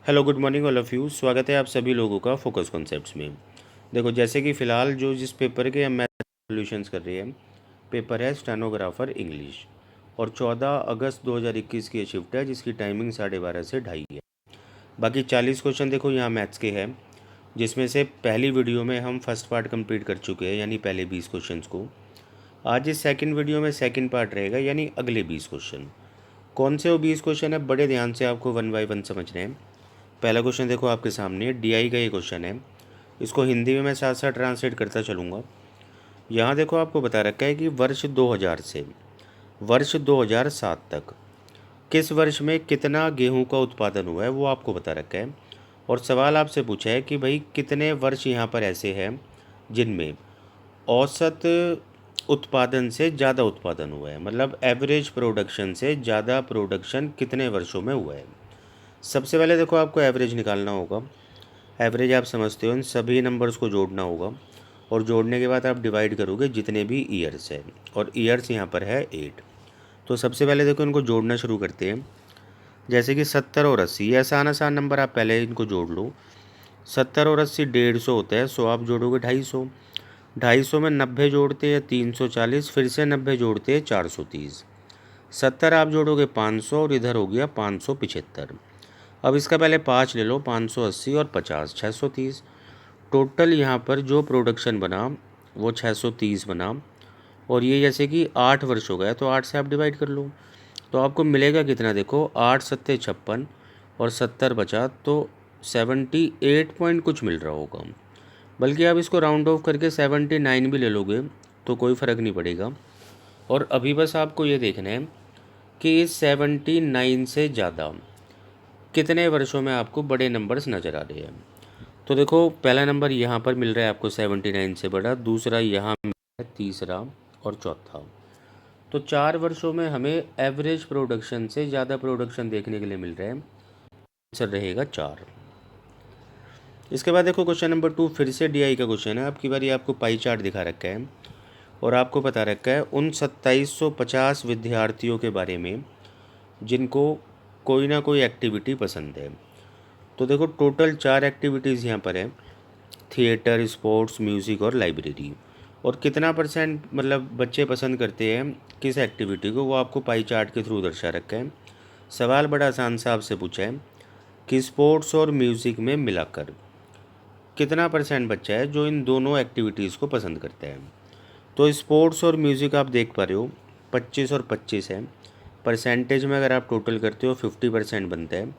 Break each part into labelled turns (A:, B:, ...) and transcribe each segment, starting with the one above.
A: Hello good morning all of you. स्वागत है आप सभी लोगों का फोकस कॉन्सेप्ट्स में। देखो जैसे कि फ़िलहाल जिस पेपर के हम मैथ सॉल्यूशंस कर रहे हैं, पेपर है स्टेनोग्राफर इंग्लिश और 14 अगस्त 2021 की ये शिफ्ट है जिसकी टाइमिंग 12:30 से 2:30 है। बाकी 40 क्वेश्चन देखो यहाँ मैथ्स के हैं, जिसमें से पहली वीडियो में हम फर्स्ट पार्ट कंप्लीट कर चुके हैं यानी पहले 20 क्वेश्चन को। आज इस सेकेंड वीडियो में सेकेंड पार्ट रहेगा यानी अगले 20 क्वेश्चन। कौन से वो 20 क्वेश्चन है, बड़े ध्यान से आपको वन बाय वन समझने हैं। पहला क्वेश्चन देखो आपके सामने है, डीआई का ये क्वेश्चन है। इसको हिंदी में मैं साथ साथ ट्रांसलेट करता चलूँगा। यहाँ देखो आपको बता रखा है कि वर्ष 2000 से वर्ष 2007 तक किस वर्ष में कितना गेहूं का उत्पादन हुआ है वो आपको बता रखा है। और सवाल आपसे पूछा है कि भाई कितने वर्ष यहाँ पर ऐसे हैं जिनमें औसत उत्पादन से ज़्यादा उत्पादन हुआ है, मतलब एवरेज प्रोडक्शन से ज़्यादा प्रोडक्शन कितने वर्षों में हुआ है। सबसे पहले देखो आपको एवरेज निकालना होगा। एवरेज आप समझते हो, इन सभी नंबर्स को जोड़ना होगा और जोड़ने के बाद आप डिवाइड करोगे जितने भी ईयर्स है, और ईयर्स यहाँ पर है 8। तो सबसे पहले देखो इनको जोड़ना शुरू करते हैं। जैसे कि 70 और 80, ये आसान आसान नंबर, आप पहले इनको जोड़ लो। 70 और 80 150 होता है, 100 आप जोड़ोगे 250। 250 में 90 जोड़ते हैं 340, फिर से 90 जोड़ते हैं 430। 70 आप जोड़ोगे 500 और इधर हो गया 575। अब इसका पहले 5 ले लो, 580 और 50 630। टोटल यहाँ पर जो प्रोडक्शन बना वो 630 बना। और ये जैसे कि 8 वर्ष हो गया तो 8 से आप डिवाइड कर लो, तो आपको मिलेगा कितना, देखो 8 सत्ते 56 और 70 बचा तो 78 पॉइंट कुछ मिल रहा होगा। बल्कि आप इसको राउंड ऑफ करके 79 भी ले लोगे तो कोई फ़र्क नहीं पड़ेगा। और अभी बस आपको ये देखना है कि इस 79 से ज़्यादा कितने वर्षों में आपको बड़े नंबर्स नज़र आ रहे हैं। तो देखो पहला नंबर यहाँ पर मिल रहा है आपको 79 से बड़ा, दूसरा यहाँ मिल रहा है, तीसरा और चौथा। तो 4 वर्षों में हमें एवरेज प्रोडक्शन से ज़्यादा प्रोडक्शन देखने के लिए मिल रहा है। आंसर रहेगा 4। इसके बाद देखो क्वेश्चन नंबर 2 फिर से डीआई का क्वेश्चन है। आपकी बारी आपको पाई चार्ट दिखा रखा है और आपको बता रखा है उन 2750 विद्यार्थियों के बारे में जिनको कोई ना कोई एक्टिविटी पसंद है। तो देखो टोटल 4 एक्टिविटीज़ यहाँ पर है, थिएटर, स्पोर्ट्स, म्यूज़िक और लाइब्रेरी। और कितना परसेंट मतलब बच्चे पसंद करते हैं किस एक्टिविटी को, वो आपको पाई चार्ट के थ्रू दर्शा रखा है। सवाल बड़ा आसान सा आपसे पूछा है कि स्पोर्ट्स और म्यूज़िक में मिलाकर कितना परसेंट बच्चा है जो इन दोनों एक्टिविटीज़ को पसंद करता है। तो स्पोर्ट्स और म्यूज़िक आप देख पा रहे हो 25 और 25 है। परसेंटेज में अगर आप टोटल करते हो 50% बनता है,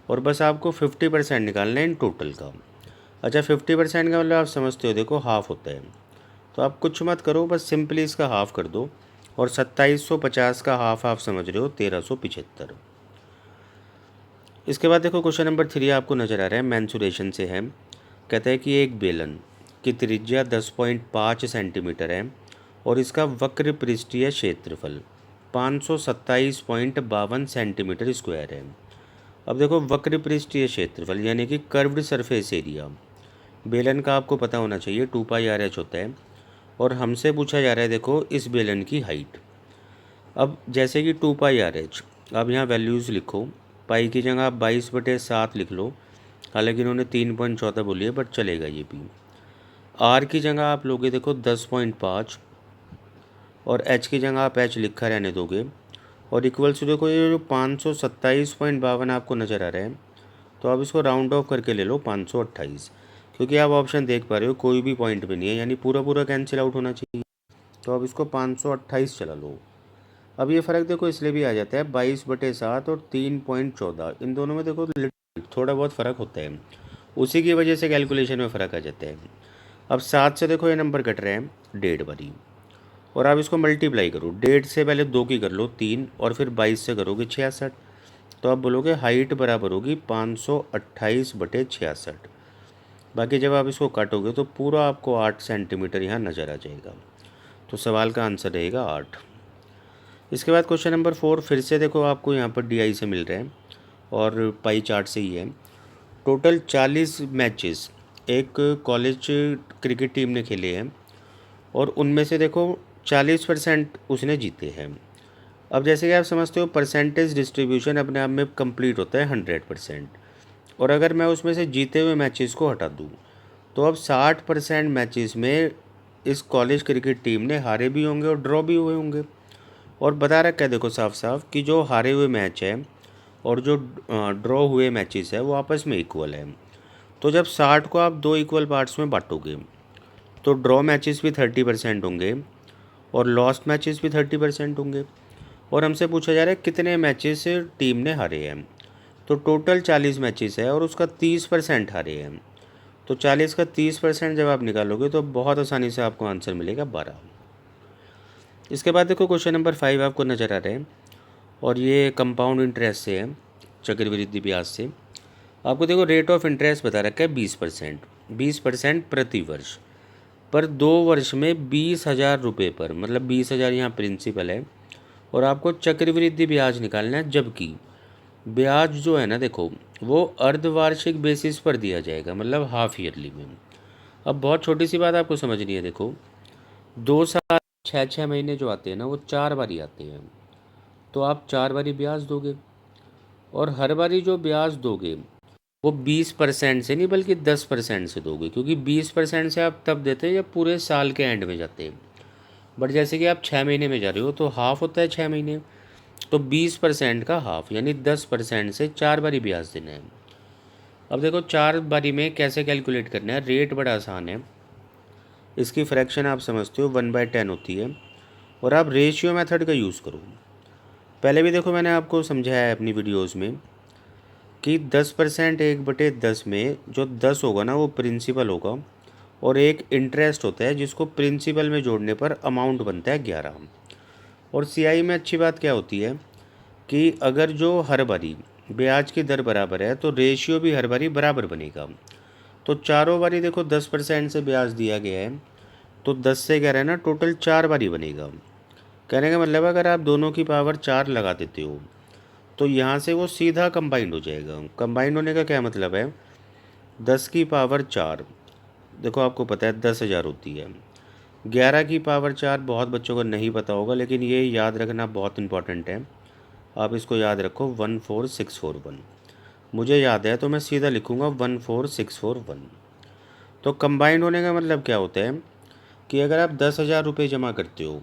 A: और बस आपको 50% निकालना है इन टोटल का। अच्छा 50% का मतलब आप समझते हो, देखो हाफ होता है। तो आप कुछ मत करो, बस सिंपली इसका हाफ कर दो, और 2750 का हाफ आप समझ रहे हो 1375। इसके बाद देखो क्वेश्चन नंबर 3 आपको नज़र आ रहा है, मैंसुरेशन से है। कहता है कि एक बेलन की त्रिज्या 10.5 सेंटीमीटर है और इसका वक्र पृष्ठीय क्षेत्रफल 527.52 सेंटीमीटर स्क्वायर है। अब देखो वक्र पृष्ठीय क्षेत्रफल यानी कि कर्व्ड सरफेस एरिया बेलन का आपको पता होना चाहिए 2πr/h होता है, और हमसे पूछा जा रहा है देखो इस बेलन की हाइट। अब जैसे कि 2πr/h, अब यहाँ वैल्यूज़ लिखो। पाई की जगह आप 22/7 लिख लो, हालांकि इन्होंने 3.14 बोली है बट चलेगा ये भी। आर की जगह आप लोगे देखो 10.5, और एच की जगह आप एच लिखा रहने दोगे, और इक्वल से देखो ये जो 527.52 आपको नज़र आ रहा है, तो आप इसको राउंड ऑफ करके ले लो 528, क्योंकि आप ऑप्शन देख पा रहे हो कोई भी पॉइंट पे नहीं है, यानी पूरा पूरा कैंसिल आउट होना चाहिए। तो आप इसको 528 चला लो। अब ये फ़र्क देखो इसलिए भी आ जाता है 22/7 और 3.14, इन दोनों में देखो थोड़ा बहुत फ़र्क होता है, उसी की वजह से कैलकुलेशन में फ़र्क आ जाता है। अब 7 से देखो ये नंबर कट रहे हैं 1.5 बारी, और आप इसको मल्टीप्लाई करो। 1.5 से पहले 2 की कर लो 3, और फिर 22 से करोगे 66, तो आप बोलोगे हाइट बराबर होगी 528/66। बाकी जब आप इसको काटोगे तो पूरा आपको 8 सेंटीमीटर यहाँ नज़र आ जाएगा। तो सवाल का आंसर रहेगा 8। इसके बाद क्वेश्चन नंबर 4 फिर से देखो आपको यहाँ पर डीआई से मिल रहे हैं और पाई चार्ट से ही है। टोटल 40 मैचेस एक कॉलेज क्रिकेट टीम ने खेले हैं, और उनमें से देखो 40% उसने जीते हैं। अब जैसे कि आप समझते हो परसेंटेज डिस्ट्रीब्यूशन अपने आप में कंप्लीट होता है 100%। और अगर मैं उसमें से जीते हुए मैचेस को हटा दूँ तो अब 60% मैचेस में इस कॉलेज क्रिकेट टीम ने हारे भी होंगे और ड्रॉ भी हुए होंगे। और बता रखा है देखो साफ साफ कि जो हारे हुए मैच है और जो ड्रॉ हुए मैचेस है वो आपस में इक्वल है। तो जब 60 को आप दो इक्वल पार्ट्स में बांटोगे तो ड्रॉ मैचेस भी 30% होंगे और लॉस्ट मैचेस भी 30% होंगे। और हमसे पूछा जा रहा है कितने मैचेस टीम ने हारे हैं। तो टोटल 40 मैचेस है और उसका 30% हारे हैं। तो 40 का 30% जब आप निकालोगे तो बहुत आसानी से आपको आंसर मिलेगा 12। इसके बाद देखो क्वेश्चन नंबर 5 आपको नज़र आ रहा है और ये कंपाउंड इंटरेस्ट से है, चक्रवृद्धि ब्याज से। आपको देखो रेट ऑफ इंटरेस्ट बता रखा है 20%, 20% प्रति वर्ष पर 2 वर्ष में 20,000 रुपये पर, मतलब 20,000 यहाँ प्रिंसिपल है और आपको चक्रवृद्धि ब्याज निकालना है। जबकि ब्याज जो है ना देखो वो अर्धवार्षिक बेसिस पर दिया जाएगा, मतलब हाफ ईयरली में। अब बहुत छोटी सी बात आपको समझनी है। देखो 2 साल 6 6 महीने जो आते हैं ना वो 4 बारी आते हैं। तो आप 4 बारी ब्याज दोगे और हर बारी जो ब्याज दोगे वो 20% से नहीं बल्कि 10% से दोगे, क्योंकि 20% से आप तब देते हैं जब पूरे साल के एंड में जाते हैं। बट जैसे कि आप 6 महीने में जा रहे हो तो हाफ होता है 6 महीने, तो 20% का हाफ यानी 10% से 4 बारी ब्याज देना है। अब देखो 4 बारी में कैसे कैलकुलेट करना है, रेट बड़ा आसान है। इसकी फ्रैक्शन आप समझते हो 1/10 होती है और आप रेशियो मेथड का यूज़ करो। पहले भी देखो मैंने आपको समझाया है अपनी वीडियोज़ में कि 10% 1/10 में जो 10 होगा ना वो प्रिंसिपल होगा और एक इंटरेस्ट होता है जिसको प्रिंसिपल में जोड़ने पर अमाउंट बनता है 11। और सीआई में अच्छी बात क्या होती है कि अगर जो हर बारी ब्याज की दर बराबर है तो रेशियो भी हर बारी बराबर बनेगा। तो चारों बारी देखो 10% से ब्याज दिया गया है तो 10 से कह रहे हैं ना टोटल 4 बारी बनेगा। कहने का मतलब अगर आप दोनों की पावर 4 लगा देते हो तो यहाँ से वो सीधा कंबाइंड हो जाएगा। कंबाइंड होने का क्या मतलब है, 10 की पावर 4 देखो आपको पता है 10,000 होती है। 11 की पावर 4 बहुत बच्चों को नहीं पता होगा लेकिन ये याद रखना बहुत इंपॉर्टेंट है। आप इसको याद रखो 14641। मुझे याद है तो मैं सीधा लिखूँगा 14641। तो कंबाइंड होने का मतलब क्या होता है कि अगर आप 10,000 रुपये जमा करते हो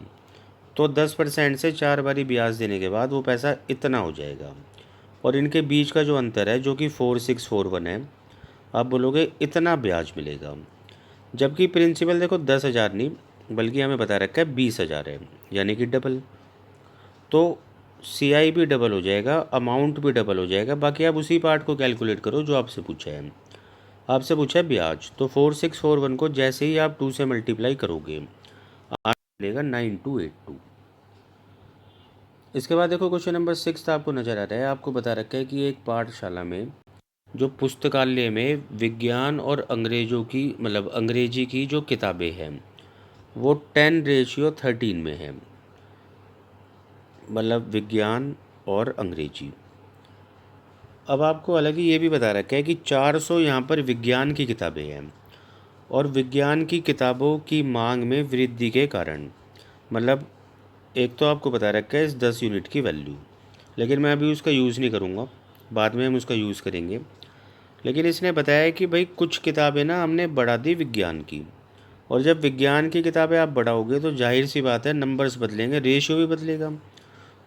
A: तो 10% से 4 बारी ब्याज देने के बाद वो पैसा इतना हो जाएगा और इनके बीच का जो अंतर है जो कि 4641 है, आप बोलोगे इतना ब्याज मिलेगा। जबकि प्रिंसिपल देखो 10,000 नहीं बल्कि हमें बता रखा है 20,000 है, यानी कि डबल। तो सीआई भी डबल हो जाएगा, अमाउंट भी डबल हो जाएगा। बाकी आप उसी पार्ट को कैलकुलेट करो जो आपसे पूछा है। आपसे पूछा है ब्याज, तो 4641 को जैसे ही आप 2 से मल्टीप्लाई करोगे आंसर मिलेगा 9282। इसके बाद देखो क्वेश्चन नंबर 6 आपको नज़र आ रहा है। आपको बता रखा है कि एक पाठशाला में जो पुस्तकालय में विज्ञान और अंग्रेजों की मतलब अंग्रेजी की जो किताबें हैं वो 10:13 में है, मतलब विज्ञान और अंग्रेजी। अब आपको अलग ही ये भी बता रखा है कि 400 यहाँ पर विज्ञान की किताबें हैं और विज्ञान की किताबों की मांग में वृद्धि के कारण, मतलब एक तो आपको बता रखा है इस 10 यूनिट की वैल्यू, लेकिन मैं अभी उसका यूज़ नहीं करूँगा, बाद में हम उसका यूज़ करेंगे। लेकिन इसने बताया कि भाई कुछ किताबें ना हमने बढ़ा दी विज्ञान की, और जब विज्ञान की किताबें आप बढ़ाओगे तो जाहिर सी बात है नंबर्स बदलेंगे, रेशियो भी बदलेगा।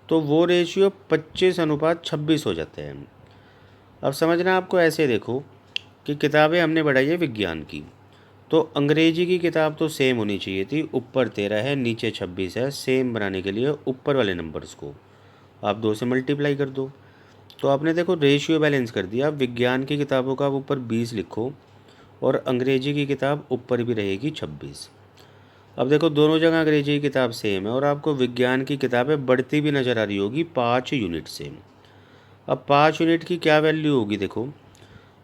A: तो वो रेशियो 25:26 हो जाते हैं। अब समझना आपको ऐसे देखो कि किताबें हमने बढ़ाई है विज्ञान की, तो अंग्रेजी की किताब तो सेम होनी चाहिए थी, ऊपर 13 है नीचे 26 है। सेम बनाने के लिए ऊपर वाले नंबर्स को आप 2 से मल्टीप्लाई कर दो। तो आपने देखो रेशियो बैलेंस कर दिया। विज्ञान की किताबों का आप ऊपर 20 लिखो और अंग्रेजी की किताब ऊपर भी रहेगी 26। अब देखो दोनों जगह अंग्रेजी की किताब सेम है और आपको विज्ञान की किताबें बढ़ती भी नज़र आ रही होगी 5 यूनिट से। अब 5 यूनिट की क्या वैल्यू होगी, देखो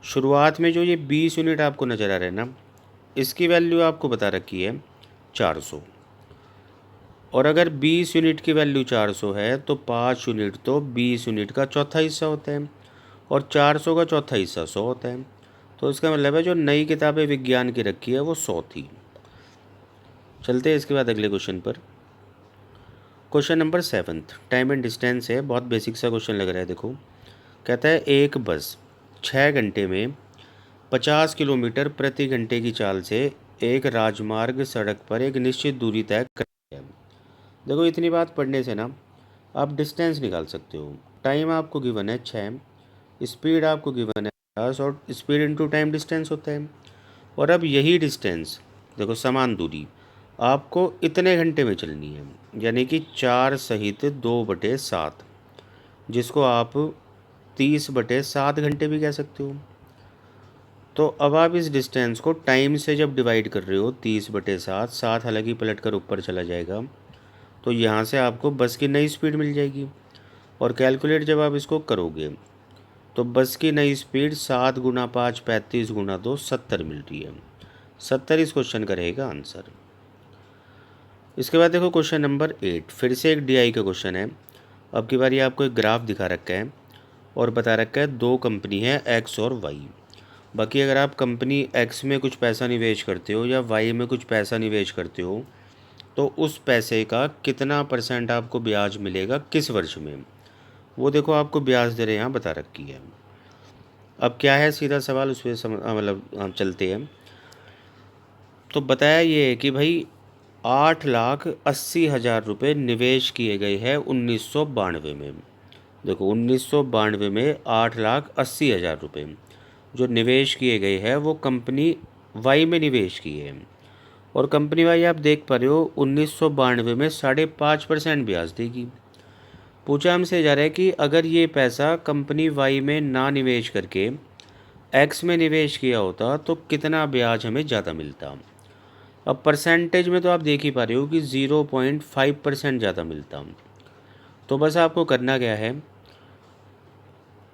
A: शुरुआत में जो ये 20 यूनिट आपको नज़र आ रहे हैं ना, इसकी वैल्यू आपको बता रखी है 400। और अगर 20 यूनिट की वैल्यू 400 है तो 5 यूनिट तो 20 यूनिट का चौथा हिस्सा होता है और 400 का चौथा हिस्सा 100 होता है। तो इसका मतलब है जो नई किताबें विज्ञान की रखी है वो 100 थी। चलते हैं इसके बाद अगले क्वेश्चन पर। Question number 7 time and distance है, बहुत बेसिक सा क्वेश्चन लग रहा है। देखो कहता है एक बस 6 घंटे में 50 किलोमीटर प्रति घंटे की चाल से एक राजमार्ग सड़क पर एक निश्चित दूरी तय करती है। देखो इतनी बात पढ़ने से ना आप डिस्टेंस निकाल सकते हो। टाइम आपको गिवन है 6, स्पीड आपको गिवन है 50 और स्पीड इंटू टाइम डिस्टेंस होता है। और अब यही डिस्टेंस देखो समान दूरी आपको इतने घंटे में चलनी है, यानी कि 4 सहित 2/7, जिसको आप 30/7 घंटे भी कह सकते हो। तो अब आप इस डिस्टेंस को टाइम से जब डिवाइड कर रहे हो 30/7, 7 हालांकि पलट कर ऊपर चला जाएगा, तो यहाँ से आपको बस की नई स्पीड मिल जाएगी। और कैलकुलेट जब आप इसको करोगे तो बस की नई स्पीड 7 × 5 35 × 2 70 मिल रही है। 70 इस क्वेश्चन का रहेगा आंसर। इसके बाद देखो क्वेश्चन नंबर 8, फिर से एक डीआई का क्वेश्चन है। अब की बारी आपको एक ग्राफ दिखा रखा है और बता रखा है 2 कंपनी है एक्स और वाई। बाकी अगर आप कंपनी एक्स में कुछ पैसा निवेश करते हो या वाई में कुछ पैसा निवेश करते हो तो उस पैसे का कितना % आपको ब्याज मिलेगा किस वर्ष में, वो देखो आपको ब्याज दरें यहाँ बता रखी है। अब क्या है सीधा सवाल, उस पर मतलब हम चलते हैं। तो बताया ये है कि भाई 8,80,000 रुपये निवेश किए गए हैं 1992 में। देखो 1992 में 8,80,000 रुपये जो निवेश किए गए हैं वो कंपनी वाई में निवेश किए हैं। और कंपनी वाई आप देख पा रहे हो 1992 में 5.5% ब्याज देगी। पूछा हमसे जा रहा है कि अगर ये पैसा कंपनी वाई में ना निवेश करके एक्स में निवेश किया होता तो कितना ब्याज हमें ज़्यादा मिलता। अब परसेंटेज में तो आप देख ही पा रहे हो कि 0.5% ज़्यादा मिलता। तो बस आपको करना क्या है,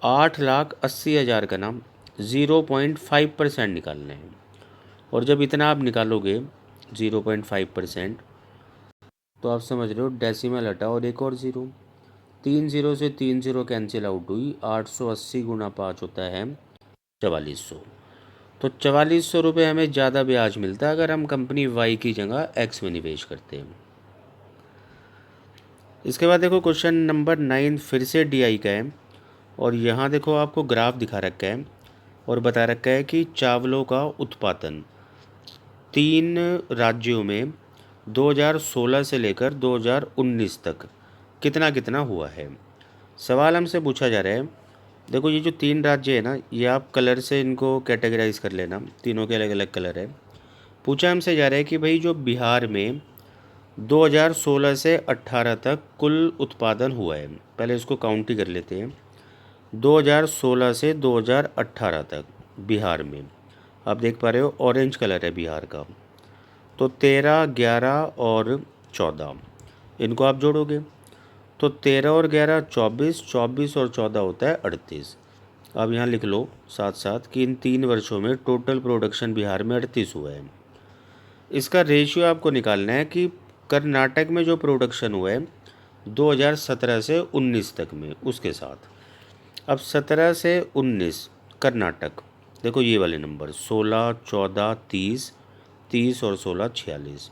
A: 8,80,000 का नाम 0.5% निकालना है। और जब इतना आप निकालोगे 0.5%, तो आप समझ रहे हो डेसिमल हटा और एक और ज़ीरो, 3 ज़ीरो से 3 ज़ीरो कैंसिल आउट हुई, 880 × 5 होता है 4400। तो 4400 रुपये हमें ज़्यादा ब्याज मिलता है अगर हम कंपनी वाई की जगह एक्स में निवेश करते हैं। इसके बाद देखो क्वेश्चन नंबर 9 फिर से डीआई का है और यहाँ देखो आपको ग्राफ दिखा रखा है और बता रखा है कि चावलों का उत्पादन 3 राज्यों में 2016 से लेकर 2019 तक कितना कितना हुआ है। सवाल हमसे पूछा जा रहा है, देखो ये जो 3 राज्य है ना, ये आप कलर से इनको कैटेगराइज कर लेना, तीनों के अलग अलग कलर है। पूछा हमसे जा रहा है कि भाई जो बिहार में 2016 से 18 तक कुल उत्पादन हुआ है, पहले इसको काउंट ही कर लेते हैं। 2016 से 2018 तक बिहार में आप देख पा रहे हो ऑरेंज कलर है बिहार का, तो 13, 11 और 14 इनको आप जोड़ोगे तो 13 और 11 24, 24 और 14 होता है 38। अब यहाँ लिख लो साथ साथ कि इन 3 वर्षों में टोटल प्रोडक्शन बिहार में 38 हुआ है। इसका रेशियो आपको निकालना है कि कर्नाटक में जो प्रोडक्शन हुआ है 2017 से 19 तक में उसके साथ। अब 17 से 19 कर्नाटक, देखो ये वाले नंबर 16, 14, 30, 30 और 16 46,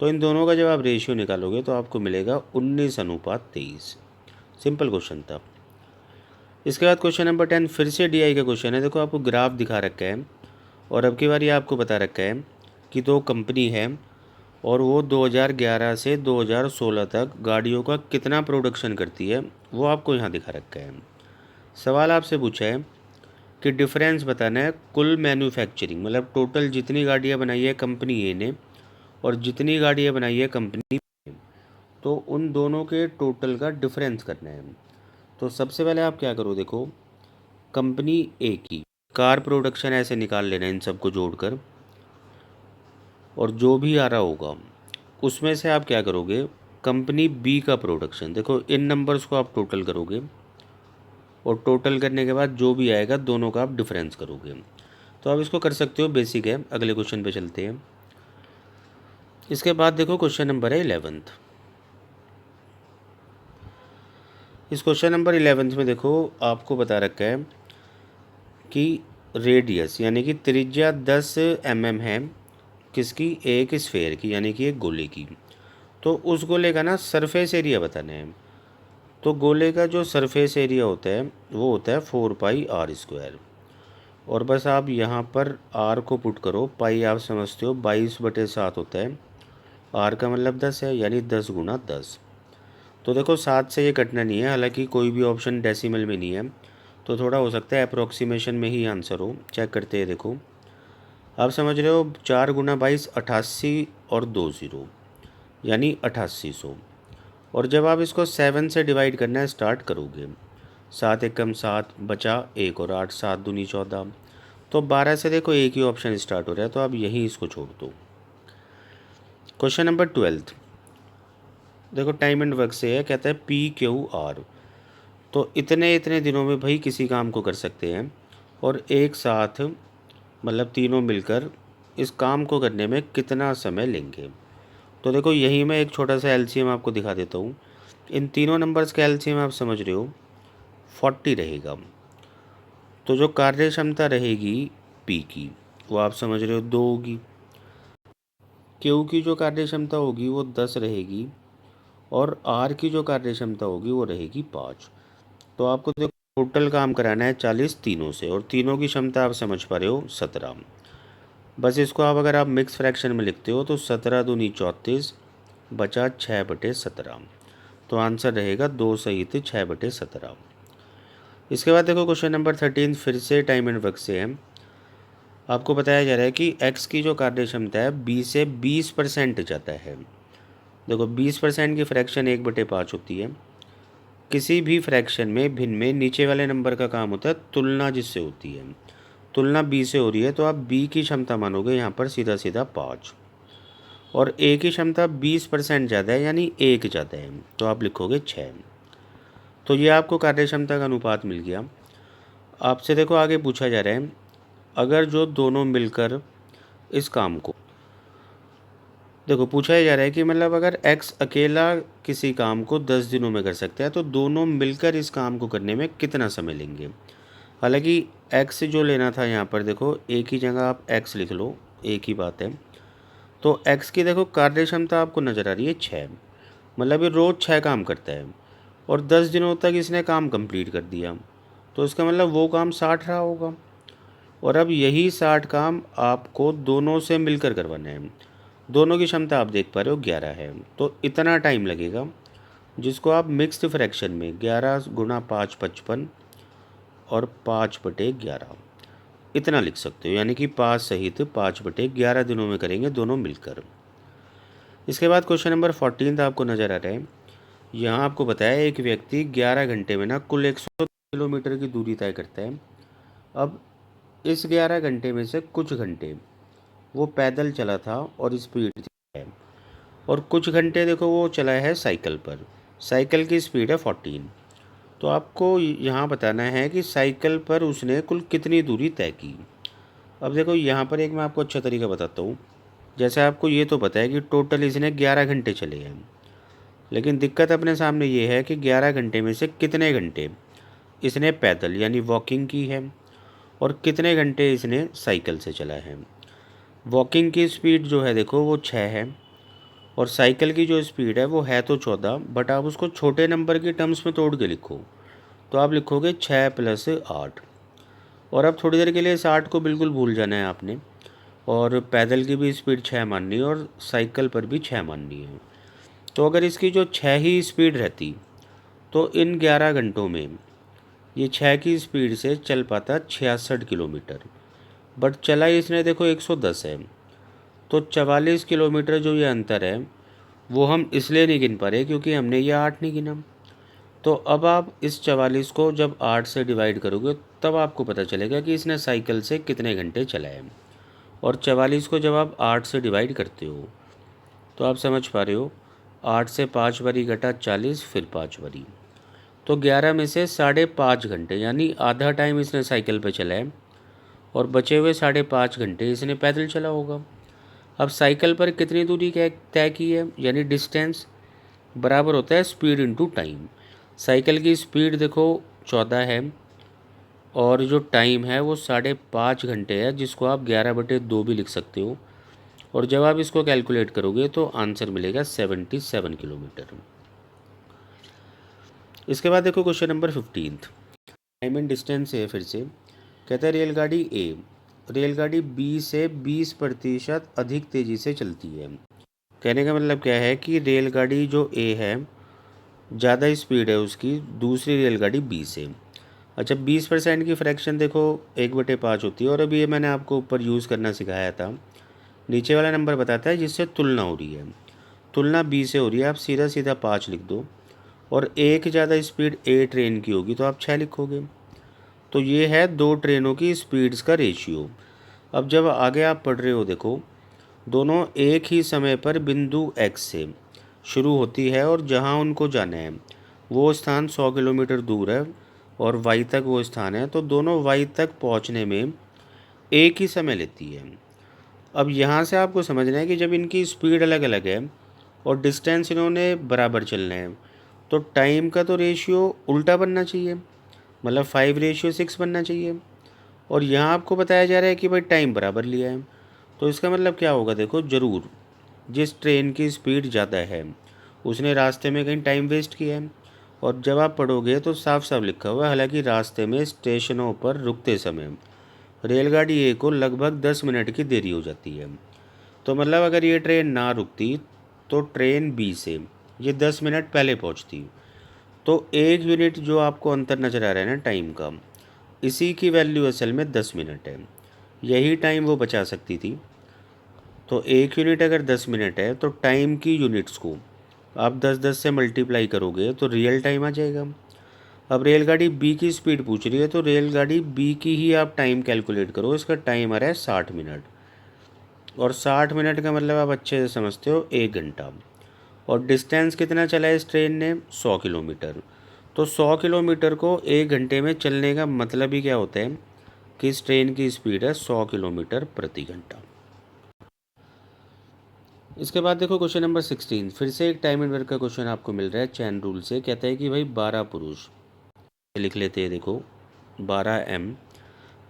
A: तो इन दोनों का जब आप रेशियो निकालोगे तो आपको मिलेगा 19:23। सिंपल क्वेश्चन था। इसके बाद क्वेश्चन नंबर 10 फिर से डीआई का क्वेश्चन है। देखो आपको ग्राफ दिखा रखा है और अब की बार ये आपको बता रखा है कि 2 कंपनी है और वो 2011 से 2016 तक गाड़ियों का कितना प्रोडक्शन करती है वो आपको यहाँ दिखा रखा है। सवाल आपसे पूछा है कि डिफरेंस बताना है कुल मैन्युफैक्चरिंग, मतलब टोटल जितनी गाड़ियाँ बनाई है कंपनी ए ने और जितनी गाड़ियाँ बनाई है कंपनी, तो उन दोनों के टोटल का डिफरेंस करना है। तो सबसे पहले आप क्या करो, देखो कंपनी ए की कार प्रोडक्शन ऐसे निकाल लेना इन सबको जोड़कर, और जो भी आ रहा होगा उसमें से आप क्या करोगे कंपनी बी का प्रोडक्शन, देखो इन नंबर्स को आप टोटल करोगे और टोटल करने के बाद जो भी आएगा दोनों का आप डिफरेंस करोगे। तो आप इसको कर सकते हो, बेसिक है। अगले क्वेश्चन पे चलते हैं। इसके बाद देखो क्वेश्चन नंबर है 11th। इस क्वेश्चन नंबर 11th में देखो आपको बता रखा है कि रेडियस यानी कि त्रिज्या 10 mm है किसकी, एक स्फेयर की यानी कि एक गोले की। तो उस गोले का ना सरफेस एरिया बताना है। तो गोले का जो सरफेस एरिया होता है वो होता है 4πr²। और बस आप यहाँ पर आर को पुट करो। पाई आप समझते हो 22/7 होता है। आर का मतलब 10 है, यानी 10 गुना 10। तो देखो 7 से ये कटना नहीं है, हालांकि कोई भी ऑप्शन डेसिमल में नहीं है, तो थोड़ा हो सकता है अप्रोक्सीमेशन में ही आंसर हो। चेक करते हैं, देखो आप समझ रहे हो 4 गुना 22 88 और 2 ज़ीरो, यानी 8800। और जब आप इसको 7 से डिवाइड करना है स्टार्ट करोगे, 7 एकम 7 बचा 1 और 8, 7 दूनी 14, तो 12 से देखो एक ही ऑप्शन स्टार्ट हो रहा है, तो आप यहीं इसको छोड़ दो। क्वेश्चन नंबर 12 देखो टाइम एंड वर्क से है, कहता है PQR। तो इतने इतने दिनों में भाई किसी काम को कर सकते हैं, और एक साथ मतलब तीनों मिलकर इस काम को करने में कितना समय लेंगे। तो देखो यही मैं एक छोटा सा एलसीएम आपको दिखा देता हूँ। इन तीनों नंबर्स का एलसीएम आप समझ रहे हो 40 रहेगा। तो जो कार्य क्षमता रहेगी पी की, वो आप समझ रहे हो 2 होगी। क्यू की जो कार्य क्षमता होगी वो 10 रहेगी, और आर की जो कार्य क्षमता होगी वो रहेगी 5। तो आपको देखो टोटल काम कराना है 40 तीनों से, और तीनों की क्षमता आप समझ पा रहे हो 17। बस इसको आप अगर आप मिक्स फ्रैक्शन में लिखते हो तो 17 दूनी 34 बचा 6/17। तो आंसर रहेगा 2 सहित 6/17। इसके बाद देखो क्वेश्चन नंबर 13 फिर से टाइम एंड वर्क से है। आपको बताया जा रहा है कि x की जो कार्य क्षमता है b से 20% जाता है। देखो 20% की फ्रैक्शन 1/5 होती है। किसी भी फ्रैक्शन में भिन्न में नीचे वाले नंबर का काम होता है तुलना जिससे होती है। तुलना b से हो रही है, तो आप b की क्षमता मानोगे यहाँ पर सीधा सीधा 5, और a की क्षमता 20% ज़्यादा है, यानी 1 ज़्यादा है, तो आप लिखोगे 6। तो ये आपको कार्य क्षमता का अनुपात मिल गया। आपसे देखो आगे पूछा जा रहा है, अगर जो दोनों मिलकर इस काम को, देखो पूछा ही जा रहा है कि मतलब अगर x अकेला किसी काम को 10 दिनों में कर सकता है, तो दोनों मिलकर इस काम को करने में कितना समय लेंगे। हालांकि x जो लेना था यहाँ पर देखो एक ही जगह आप x लिख लो, एक ही बात है। तो x की देखो कार्य क्षमता आपको नज़र आ रही है 6, मतलब ये रोज़ 6 काम करता है, और 10 दिनों तक इसने काम कंप्लीट कर दिया, तो इसका मतलब वो काम 60 रहा होगा। और अब यही 60 काम आपको दोनों से मिलकर करवाना है। दोनों की क्षमता आप देख पा रहे हो 11 है, तो इतना टाइम लगेगा, जिसको आप मिक्स्ड फ्रैक्शन में 11 गुना 5 55 और 5/11 इतना लिख सकते हो, यानी कि 5 सहित 5/11 दिनों में करेंगे दोनों मिलकर। इसके बाद क्वेश्चन नंबर 14 आपको नज़र आ रहा है। यहाँ आपको बताया एक व्यक्ति 11 घंटे में ना कुल 100 किलोमीटर की दूरी तय करता है। अब इस 11 घंटे में से कुछ घंटे वो पैदल चला था और स्पीड थी है, और कुछ घंटे देखो वो चला है साइकिल पर। साइकिल की स्पीड है 14। तो आपको यहाँ बताना है कि साइकिल पर उसने कुल कितनी दूरी तय की। अब देखो यहाँ पर एक मैं आपको अच्छा तरीका बताता हूँ। जैसे आपको ये तो पता है कि टोटल इसने 11 घंटे चले हैं, लेकिन दिक्कत अपने सामने ये है कि 11 घंटे में से कितने घंटे इसने पैदल यानी वॉकिंग की है, और कितने घंटे इसने साइकिल से चला है। वॉकिंग की स्पीड जो है देखो वो 6 है, और साइकिल की जो स्पीड है वो है तो 14, बट आप उसको छोटे नंबर की टर्म्स में तोड़ के लिखो, तो आप लिखोगे 6 + 8। और अब थोड़ी देर के लिए इस 8 को बिल्कुल भूल जाना है आपने, और पैदल की भी स्पीड 6 माननी है और साइकिल पर भी 6 माननी है। तो अगर इसकी जो 6 ही स्पीड रहती, तो इन 11 घंटों में ये 6 की स्पीड से चल पाता 66 किलोमीटर, बट चला इसने देखो 110 है। तो 44 किलोमीटर जो ये अंतर है वो हम इसलिए नहीं गिन पा रहे क्योंकि हमने ये 8 नहीं गिना। तो अब आप इस 44 को जब 8 से डिवाइड करोगे तब आपको पता चलेगा कि इसने साइकिल से कितने घंटे चलाए। और 44 को जब आप 8 से डिवाइड करते हो तो आप समझ पा रहे हो 8 से 5 बारी घटा 40, फिर 5 बारी, तो 11 में से 5.5 घंटे यानी आधा टाइम इसने साइकिल पर चलाया, और बचे हुए 5.5 घंटे इसने पैदल चला होगा। अब साइकिल पर कितनी दूरी तय की है, यानी डिस्टेंस बराबर होता है स्पीड इनटू टाइम। साइकिल की स्पीड देखो 14 है, और जो टाइम है वो 5.5 घंटे है, जिसको आप 11/2 भी लिख सकते हो। और जब आप इसको कैलकुलेट करोगे तो आंसर मिलेगा 77 किलोमीटर। इसके बाद देखो question number 15 time and distance है फिर से। कहता है रेलगाड़ी बी से 20% अधिक तेज़ी से चलती है। कहने का मतलब क्या है कि रेलगाड़ी जो ए है ज़्यादा स्पीड है उसकी दूसरी रेलगाड़ी बी से। अच्छा, 20% की फ्रैक्शन देखो 1/5 होती है, और अभी ये मैंने आपको ऊपर यूज़ करना सिखाया था। नीचे वाला नंबर बताता है जिससे तुलना हो रही है, तुलना बी से हो रही है, आप सीधा सीधा 5 लिख दो। और एक ज़्यादा स्पीड ए ट्रेन की होगी तो आप 6 लिखोगे। तो ये है दो ट्रेनों की स्पीड्स का रेशियो। अब जब आगे आप पढ़ रहे हो देखो, दोनों एक ही समय पर बिंदु एक्स से शुरू होती है और जहां उनको जाना है वो स्थान 100 किलोमीटर दूर है और वाई तक वो स्थान है, तो दोनों वाई तक पहुंचने में एक ही समय लेती है। अब यहाँ से आपको समझना है कि जब इनकी स्पीड अलग अलग है और डिस्टेंस इन्होंने बराबर चलना है, तो टाइम का तो रेशियो उल्टा बनना चाहिए, मतलब 5:6 बनना चाहिए। और यहाँ आपको बताया जा रहा है कि भाई टाइम बराबर लिया है, तो इसका मतलब क्या होगा देखो, ज़रूर जिस ट्रेन की स्पीड ज़्यादा है उसने रास्ते में कहीं टाइम वेस्ट किया है। और जब आप पढ़ोगे तो साफ साफ लिखा हुआ है, हालांकि रास्ते में स्टेशनों पर रुकते समय रेलगाड़ी ए को लगभग 10 मिनट की देरी हो जाती है। तो मतलब अगर ये ट्रेन ना रुकती तो ट्रेन बी से ये 10 मिनट पहले पहुंचती। तो 1 यूनिट जो आपको अंतर नज़र आ रहा है ना टाइम का, इसी की वैल्यू असल में 10 मिनट है। यही टाइम वो बचा सकती थी। तो 1 यूनिट अगर 10 मिनट है तो टाइम की यूनिट्स को आप 10-10 से मल्टीप्लाई करोगे तो रियल टाइम आ जाएगा। अब रेलगाड़ी बी की स्पीड पूछ रही है तो रेलगाड़ी बी की ही आप टाइम कैलकुलेट करो। इसका टाइम आ रहा है 60 मिनट, और 60 मिनट का मतलब आप अच्छे से समझते हो 1 घंटा। और डिस्टेंस कितना चला है इस ट्रेन ने, 100 किलोमीटर। तो 100 किलोमीटर को 1 घंटे में चलने का मतलब ही क्या होता है कि इस ट्रेन की स्पीड है 100 किलोमीटर प्रति घंटा। इसके बाद देखो क्वेश्चन नंबर 16, फिर से एक टाइम एंड वर्क का क्वेश्चन आपको मिल रहा है चैन रूल से। कहता है कि भाई 12 पुरुष, लिख लेते हैं देखो, 12M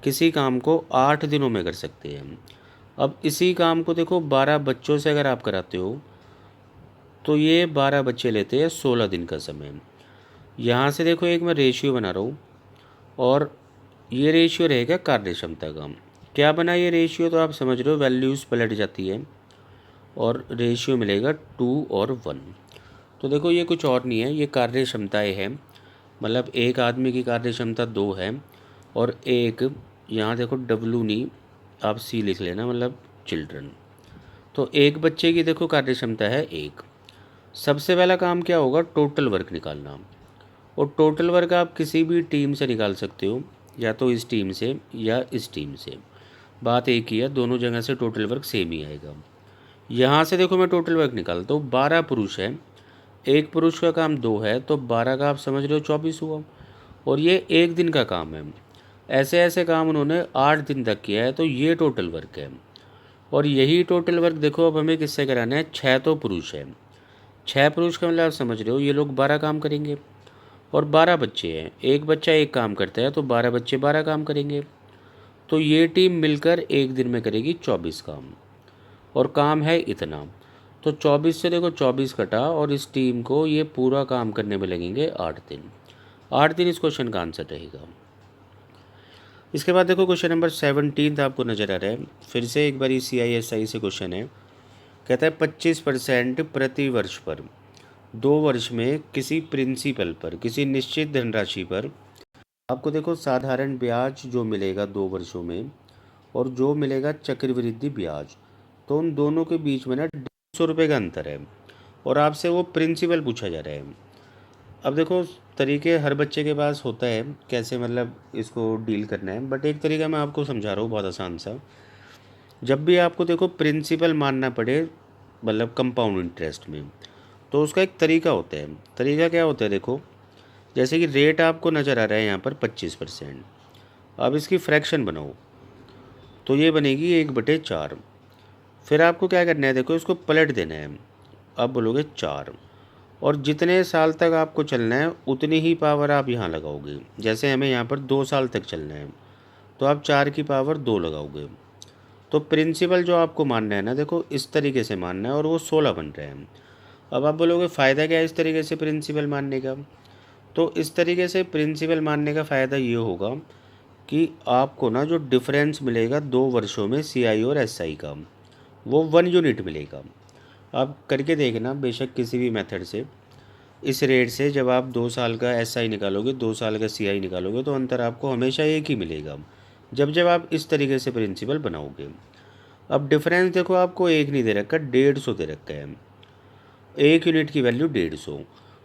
A: किसी काम को 8 दिनों में कर सकते हैं। अब इसी काम को देखो 12 बच्चों से अगर आप कराते हो तो ये 12 बच्चे लेते हैं 16 दिन का समय। यहाँ से देखो एक मैं रेशियो बना रहा हूँ, और ये रेशियो रहेगा कार्य क्षमता का। क्या बना ये रेशियो, तो आप समझ रहे हो वैल्यूज़ पलट जाती है और रेशियो मिलेगा 2:1। तो देखो ये कुछ और नहीं है, ये कार्य क्षमताएँ हैं, मतलब एक आदमी की कार्य क्षमता 2 है, और एक यहाँ देखो W नहीं, आप C लिख लेना, मतलब चिल्ड्रन। तो एक बच्चे की देखो कार्य क्षमता है 1। सबसे पहला काम क्या होगा, टोटल वर्क निकालना। और टोटल वर्क आप किसी भी टीम से निकाल सकते हो, या तो इस टीम से या इस टीम से, बात एक ही है, दोनों जगह से टोटल वर्क सेम ही आएगा। यहाँ से देखो मैं टोटल वर्क निकालता हूँ, 12 पुरुष है, एक पुरुष का काम 2 है, तो 12 का आप समझ रहे हो 24 हुआ। और ये एक दिन का काम है, ऐसे ऐसे काम उन्होंने 8 दिन तक किया है, तो ये टोटल वर्क है। और यही टोटल वर्क देखो अब हमें किससे कराना है, 6 तो पुरुष है, 6 पुरुष का मतलब आप समझ रहे हो ये लोग 12 काम करेंगे। और 12 बच्चे हैं, एक बच्चा एक काम करता है, तो 12 बच्चे 12 काम करेंगे। तो ये टीम मिलकर एक दिन में करेगी 24 काम, और काम है इतना। तो 24 से देखो 24 कटा, और इस टीम को ये पूरा काम करने में लगेंगे 8 दिन। 8 दिन इस क्वेश्चन का आंसर रहेगा। इसके बाद देखो क्वेश्चन नंबर 17 आपको नज़र आ रहा है, फिर से एक बार CISI से क्वेश्चन है। कहता है 25% प्रति वर्ष पर 2 वर्ष में किसी प्रिंसिपल पर, किसी निश्चित धनराशि पर आपको देखो साधारण ब्याज जो मिलेगा 2 वर्षों में, और जो मिलेगा चक्रवृद्धि ब्याज, तो उन दोनों के बीच में ना 150 रुपये का अंतर है, और आपसे वो प्रिंसिपल पूछा जा रहा है। अब देखो तरीके हर बच्चे के पास होता है कैसे मतलब इसको डील करना है, बट एक तरीका मैं आपको समझा रहा हूँ बहुत आसान सा। जब भी आपको देखो प्रिंसिपल मानना पड़े, मतलब कंपाउंड इंटरेस्ट में, तो उसका एक तरीका होता है। तरीका क्या होता है देखो, जैसे कि रेट आपको नज़र आ रहा है यहाँ पर 25%। अब इसकी फ्रैक्शन बनाओ तो ये बनेगी 1/4। फिर आपको क्या करना है देखो, इसको पलट देना है। अब बोलोगे 4, और जितने साल तक आपको चलना है उतनी ही पावर आप यहाँ लगाओगे। जैसे हमें यहाँ पर 2 साल तक चलना है तो आप 4 की पावर 2 लगाओगे। तो प्रिंसिपल जो आपको मानना है ना देखो, इस तरीके से मानना है, और वो 16 बन रहे हैं। अब आप बोलोगे फ़ायदा क्या है इस तरीके से प्रिंसिपल मानने का, तो इस तरीके से प्रिंसिपल मानने का फ़ायदा ये होगा कि आपको ना जो डिफरेंस मिलेगा 2 वर्षों में सीआई और एसआई का, वो 1 यूनिट मिलेगा। आप करके देखना बेशक किसी भी मेथड से। इस रेट से जब आप 2 साल का एसआई निकालोगे, 2 साल का सीआई निकालोगे, तो अंतर आपको हमेशा एक ही मिलेगा, जब जब आप इस तरीके से प्रिंसिपल बनाओगे। अब डिफरेंस देखो, आपको एक नहीं दे रखा, 150 दे रखा है। 1 यूनिट की वैल्यू 150,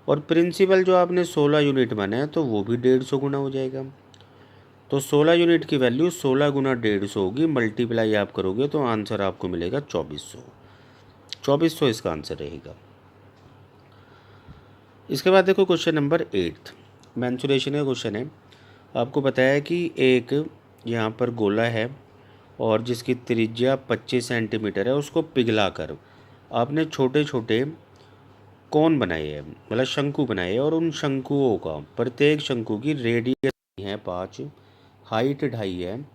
A: और प्रिंसिपल जो आपने 16 यूनिट माना है तो वो भी 150 गुना हो जाएगा। तो 16 यूनिट की वैल्यू 16 गुना 150 होगी, मल्टीप्लाई आप करोगे तो आंसर आपको मिलेगा 2400। 2400 इसका आंसर रहेगा। इसके बाद देखो क्वेश्चन नंबर 8, मैंसुरेशन का क्वेश्चन है। आपको बताया कि एक यहाँ पर गोला है और जिसकी त्रिज्या 25 सेंटीमीटर है, उसको पिघलाकर आपने छोटे छोटे कोन बनाए हैं, मतलब शंकु बनाए हैं, और उन शंकुओं का प्रत्येक शंकु की रेडियस है 5, हाइट 2.5 है।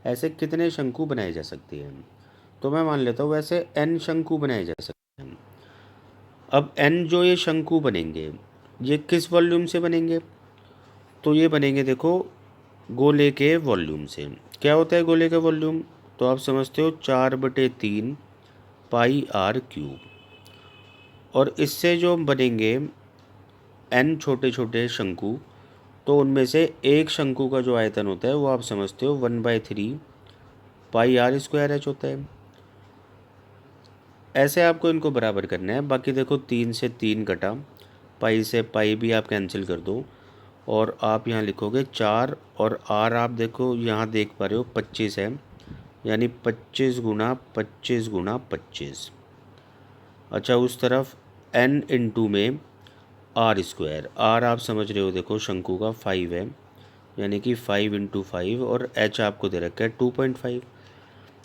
A: ऐसे कितने शंकु बनाए जा सकते हैं? तो मैं मान लेता हूँ वैसे n शंकु बनाए जा सकते हैं। अब n जो ये शंकु बनेंगे, ये किस वॉल्यूम से बनेंगे? तो ये बनेंगे देखो गोले के वॉल्यूम से। क्या होता है गोले का वॉल्यूम? तो आप समझते हो 4/3 पाई आर क्यूब। और इससे जो बनेंगे n छोटे छोटे शंकु, तो उनमें से एक शंकु का जो आयतन होता है वो आप समझते हो 1/3 पाई आर स्क्वायर एच होता है। ऐसे आपको इनको बराबर करना है। बाकी देखो 3 से 3 कटा, पाई से पाई भी आप कैंसिल कर दो, और आप यहाँ लिखोगे 4, और आर आप देखो यहाँ देख पा रहे हो 25 है, यानी 25 गुना 25 गुना 25। अच्छा, उस तरफ n इंटू में आर स्क्वायर, आर आप समझ रहे हो देखो शंकु का 5 है, यानी कि 5 इंटू 5, और एच आपको दे रखा है 2.5।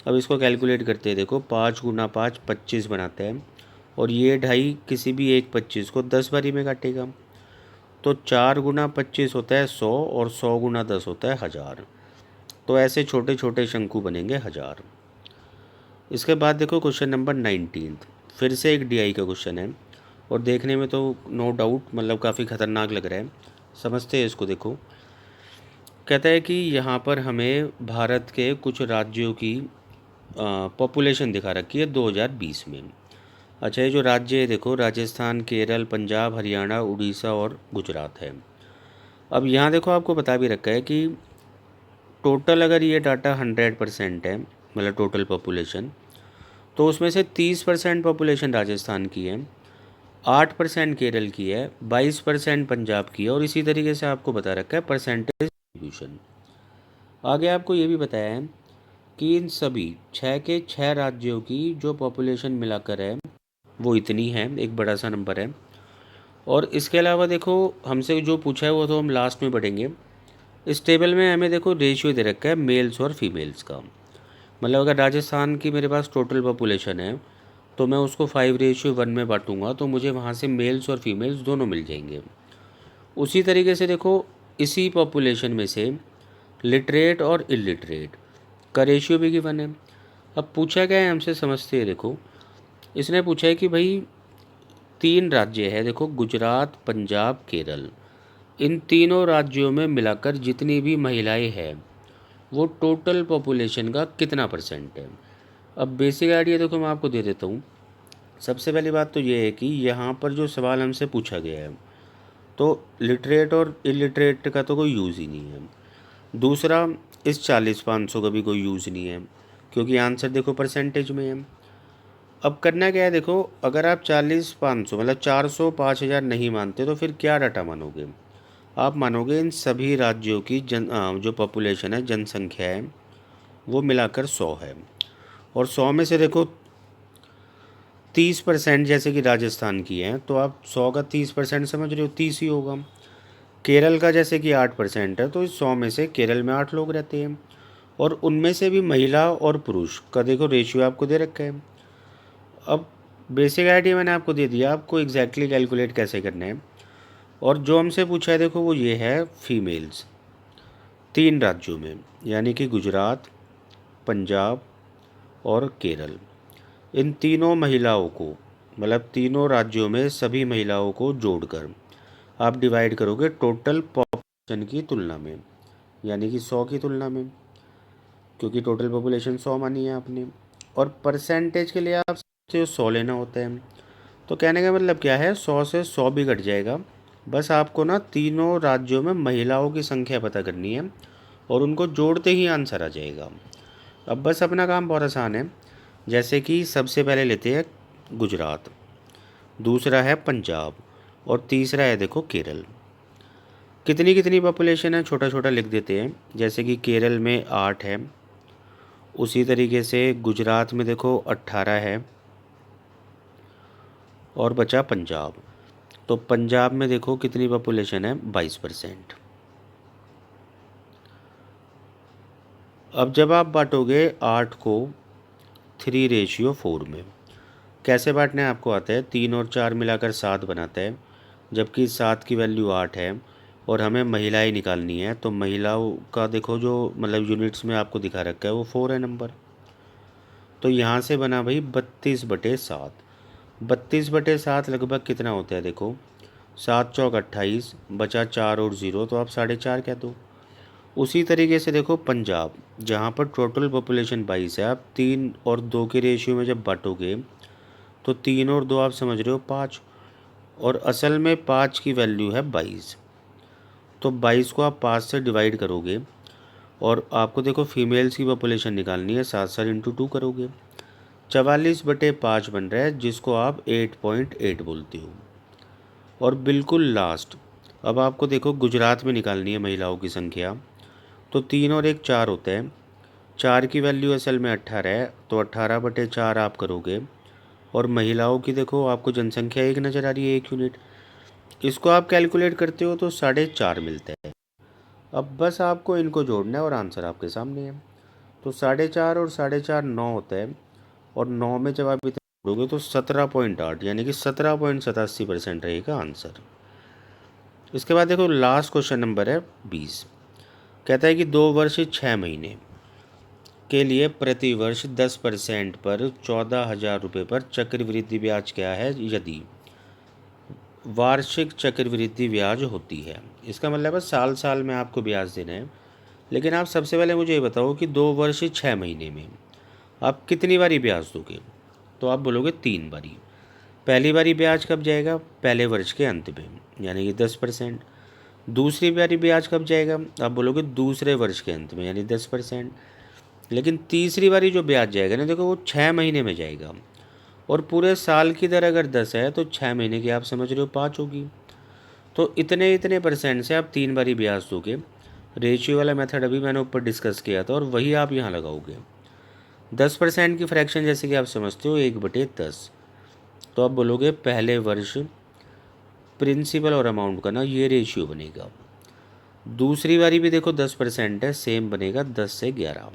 A: अब इसको कैलकुलेट करते हैं। देखो 5 गुना 5 25 बनाता है, और ये 2.5 किसी भी एक 25 को 10 बारी में काटेगा। तो 4 गुना 25 होता है 100, और 100 गुना 10 होता है 1000। तो ऐसे छोटे छोटे शंकु बनेंगे 1000। इसके बाद देखो क्वेश्चन नंबर 19, फिर से एक डीआई का क्वेश्चन है, और देखने में तो नो डाउट मतलब काफ़ी ख़तरनाक लग रहा है। समझते हैं इसको। देखो कहता है कि यहाँ पर हमें भारत के कुछ राज्यों की पॉपुलेशन दिखा रखी है 2020 में। अच्छा, ये जो राज्य है देखो राजस्थान, केरल, पंजाब, हरियाणा, उड़ीसा और गुजरात है। अब यहाँ देखो आपको बता भी रखा है कि टोटल अगर ये डाटा 100% है, मतलब टोटल पॉपुलेशन, तो उसमें से 30% पॉपुलेशन राजस्थान की है, 8% केरल की है, 22% पंजाब की है, और इसी तरीके से आपको बता रखा है परसेंटेज डिस्ट्रीब्यूशन। आगे आपको ये भी बताया है कि इन सभी 6 के 6 राज्यों की जो पॉपुलेशन मिलाकर है वो इतनी है, एक बड़ा सा नंबर है। और इसके अलावा देखो हमसे जो पूछा है वो तो हम लास्ट में पढ़ेंगे। इस टेबल में हमें देखो रेशियो दे रखा है मेल्स और फीमेल्स का। मतलब अगर राजस्थान की मेरे पास टोटल पॉपुलेशन है, तो मैं उसको 5:1 में बांटूंगा, तो मुझे वहाँ से मेल्स और फीमेल्स दोनों मिल जाएंगे। उसी तरीके से देखो इसी पॉपुलेशन में से लिटरेट और इलिटरेट का रेशियो भी गिवन है। अब पूछा क्या है हमसे, समझते हैं। देखो इसने पूछा है कि भाई 3 राज्य है, देखो गुजरात, पंजाब, केरल, इन तीनों राज्यों में मिलाकर जितनी भी महिलाएं हैं वो टोटल पॉपुलेशन का कितना परसेंट है। अब बेसिक आइडिया देखो मैं आपको दे देता हूँ। सबसे पहली बात तो ये है कि यहाँ पर जो सवाल हमसे पूछा गया है, तो लिटरेट और इलिटरेट का तो कोई यूज़ ही नहीं है। दूसरा, इस 40-500 का भी कोई यूज़ नहीं है, क्योंकि आंसर देखो परसेंटेज में है। अब करना क्या है, देखो अगर आप 40-500 मतलब 400-5000 नहीं मानते, तो फिर क्या डाटा मानोगे? आप मानोगे इन सभी राज्यों की जो पॉपुलेशन है, जनसंख्या है, वो मिलाकर 100 है। और 100 में से देखो 30% जैसे कि राजस्थान की है, तो आप 100 का 30% समझ रहे हो, 30 ही होगा। केरल का जैसे कि 8% है, तो इस 100 में से केरल में 8 लोग रहते हैं, और उनमें से भी महिला और पुरुष का देखो रेशियो आपको दे रखा है। अब बेसिक आइडिया मैंने आपको दे दिया, आपको एग्जैक्टली कैलकुलेट कैसे करना है। और जो हमसे पूछा है देखो वो ये है फीमेल्स 3 राज्यों में, यानी कि गुजरात, पंजाब और केरल। इन तीनों महिलाओं को, मतलब तीनों राज्यों में सभी महिलाओं को जोड़कर आप डिवाइड करोगे टोटल पॉपुलेशन की तुलना में। यानी कि 100 की तुलना में, क्योंकि टोटल पॉपुलेशन 100 मानी है आपने। और परसेंटेज के लिए आप समझते हो 100 लेना होता है। तो कहने का मतलब क्या है, 100 से 100 भी घट जाएगा। बस आपको ना तीनों राज्यों में महिलाओं की संख्या पता करनी है और उनको जोड़ते ही आंसर आ जाएगा। अब बस अपना काम बहुत आसान है। जैसे कि सबसे पहले लेते हैं गुजरात, दूसरा है पंजाब और तीसरा है देखो केरल। कितनी कितनी पॉपुलेशन है छोटा छोटा लिख देते हैं। जैसे कि केरल में 8 है, उसी तरीके से गुजरात में देखो 18 है और बचा पंजाब। तो पंजाब में देखो कितनी पॉपुलेशन है, 22%। अब जब आप बांटोगे 8 को 3:4 में, कैसे बांटना है आपको आता है। 3 और 4 मिलाकर 7 बनाता है, जबकि 7 की वैल्यू 8 है और हमें महिलाएं निकालनी है। तो महिलाओं का देखो जो मतलब यूनिट्स में आपको दिखा रखा है वो 4 है नंबर। तो यहाँ से बना भाई 32/7। 32/7 लगभग कितना होता है देखो, 7 चौक 28, बचा 4 और 0, तो आप 4.5 कह दो। उसी तरीके से देखो पंजाब, जहाँ पर टोटल पॉपुलेशन 22 है, आप 3 और 2 के रेशियो में जब बांटोगे तो 3 और 2 आप समझ रहे हो 5, और असल में 5 की वैल्यू है 22। तो 22 को आप 5 से डिवाइड करोगे और आपको देखो फीमेल्स की पॉपुलेशन निकालनी है, 7 इंटू 2 करोगे, 44/5 बन रहा है, जिसको आप 8.8 बोलते हो। और बिल्कुल लास्ट, अब आपको देखो गुजरात में निकालनी है महिलाओं की संख्या। तो 3 और 1 4 होता है, 4 की वैल्यू असल में 18 है, तो 18/4 आप करोगे। और महिलाओं की देखो आपको जनसंख्या 1 नज़र आ रही है, 1 यूनिट, इसको आप कैलकुलेट करते हो तो 4.5 मिलता है। अब बस आपको इनको जोड़ना है और आंसर आपके सामने है। तो 4.5 और 4.5 9 होता है, और 9 में जब आप इतना जोड़ोगे तो 17.8, यानी कि 17.87% रहेगा आंसर। इसके बाद देखो लास्ट क्वेश्चन नंबर है 20। कहता है कि 2 वर्ष 6 महीने के लिए प्रति वर्ष 10% पर 14,000 रुपये पर चक्रवृद्धि ब्याज क्या है यदि वार्षिक चक्रवृद्धि ब्याज होती है। इसका मतलब है साल साल में आपको ब्याज देना है। लेकिन आप सबसे पहले मुझे ये बताओ कि 2 वर्ष 6 महीने में आप कितनी बारी ब्याज दोगे। तो आप बोलोगे 3 बारी। पहली बारी ब्याज कब जाएगा, पहले वर्ष के अंत में, यानी कि 10%। दूसरी बारी ब्याज कब जाएगा, आप बोलोगे दूसरे वर्ष के अंत में, यानी 10%। लेकिन तीसरी बारी जो ब्याज जाएगा ना देखो, वो 6 महीने में जाएगा, और पूरे साल की दर अगर 10 है तो 6 महीने की आप समझ रहे हो 5 होगी। तो इतने इतने परसेंट से आप 3 बारी ब्याज दोगे। रेशियो वाला मेथड अभी मैंने ऊपर डिस्कस किया था और वही आप यहाँ लगाओगे। 10% की फ्रैक्शन जैसे कि आप समझते हो 1/10। तो आप बोलोगे पहले वर्ष प्रिंसिपल और अमाउंट का ना ये रेशियो बनेगा। दूसरी बारी भी देखो 10% है, सेम बनेगा 10 से 11।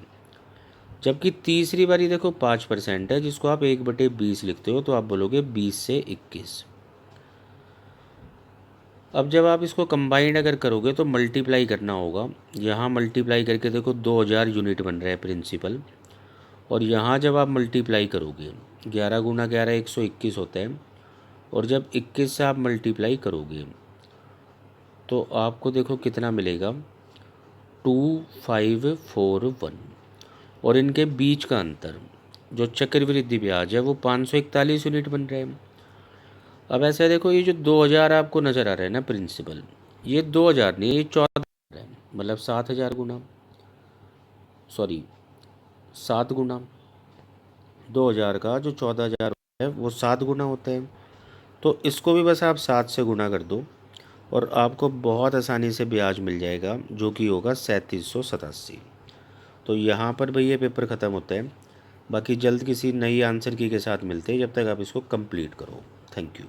A: जबकि तीसरी बारी देखो 5% है, जिसको आप 1/20 लिखते हो, तो आप बोलोगे 20 से 21। अब जब आप इसको कंबाइंड अगर करोगे तो मल्टीप्लाई करना होगा। यहाँ मल्टीप्लाई करके देखो 2000 यूनिट बन रहा है प्रिंसिपल, और यहाँ जब आप मल्टीप्लाई करोगे 11 गुना 11 121 होता है, और जब 21 से आप मल्टीप्लाई करोगे तो आपको देखो कितना मिलेगा, 2541। और इनके बीच का अंतर जो चक्रवृद्धि ब्याज है वो 541 यूनिट बन रहा है। अब ऐसे देखो, ये जो 2000 आपको नज़र आ रहा है ना प्रिंसिपल, ये 2000 नहीं, ये 14 है, मतलब 7000 गुना, सॉरी 7 गुना 2000 का जो 14,000 है वो 7 गुना होता है। तो इसको भी बस आप 7 से गुना कर दो और आपको बहुत आसानी से ब्याज मिल जाएगा, जो कि होगा 3787। तो यहाँ पर भाई ये पेपर ख़त्म होता है। बाकी जल्द किसी नई आंसर की के साथ मिलते हैं, जब तक आप इसको कंप्लीट करो। Thank you.